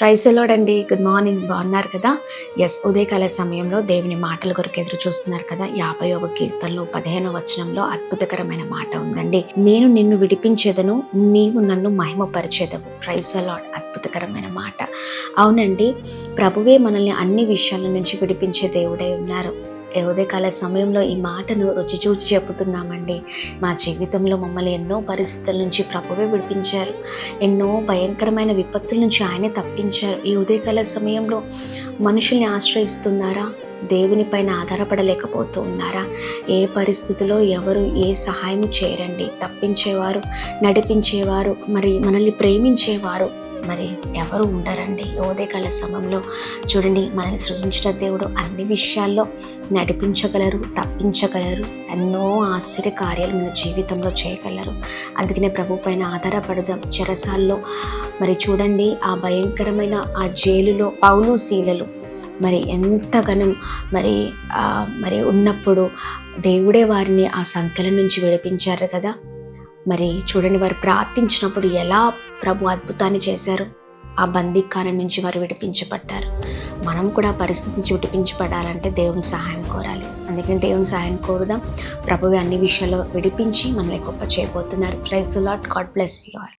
Praise the lord అండి. Good morning. బాగున్నారు కదా? ఉదయకాల సమయంలో దేవుని మాటల కొరకు ఎదురు చూస్తున్నారు కదా? 50వ కీర్తనలో 15వ వచనంలో అద్భుతకరమైన మాట ఉందండి. నేను నిన్ను విడిపించేదను, నీవు నన్ను మహిమపరిచేదవు. Praise the Lord. అద్భుతకరమైన మాట. అవునండి, ప్రభువే మనల్ని అన్ని విషయాల నుంచి విడిపించే దేవుడై ఉన్నారు. ఉదయకాల సమయంలో ఈ మాటను రుచి చూచి చెబుతున్నామండి. మా జీవితంలో మమ్మల్ని ఎన్నో పరిస్థితుల నుంచి ప్రభువే విడిపించారు. ఎన్నో భయంకరమైన విపత్తుల నుంచి ఆయనే తప్పించారు. ఈ ఉదయకాల సమయంలో మనుషుల్ని ఆశ్రయిస్తున్నారా? దేవుని పైన ఆధారపడలేకపోతూ ఉన్నారా? ఏ పరిస్థితిలో ఎవరు ఏ సహాయం చేయరండి. తప్పించేవారు, నడిపించేవారు, మరి మనల్ని ప్రేమించేవారు మరి ఎవరు ఉండరండి. ఉదయకాల సమయంలో చూడండి, మనల్ని సృజించిన దేవుడు అన్ని విషయాల్లో నడిపించగలరు, తప్పించగలరు, ఎన్నో ఆశ్చర్య కార్యాలు మన జీవితంలో చేయగలరు. అందుకనే ప్రభు పైన ఆధారపడదాం. చెరసాల్లో మరి చూడండి, ఆ భయంకరమైన ఆ జైలులో పౌలు శీలలు మరి ఎంతగానం మరి ఉన్నప్పుడు దేవుడే వారిని ఆ సంఖ్యల నుంచి విడిపించారు కదా. మరి చూడండి, వారు ప్రార్థించినప్పుడు ఎలా ప్రభు అద్భుతాన్ని చేశారు. ఆ బందీఖాన నుంచి వారు విడిపించబడ్డారు. మనం కూడా పరిస్థితి నుంచి విడిపించబడాలంటే దేవుని సహాయం కోరాలి. అందుకని దేవుని సహాయం కోరుదాం. ప్రభువే అన్ని విషయాల్లో విడిపించి మనల్ని గొప్ప చేయబోతున్నారు. Praise the Lord. God bless you all.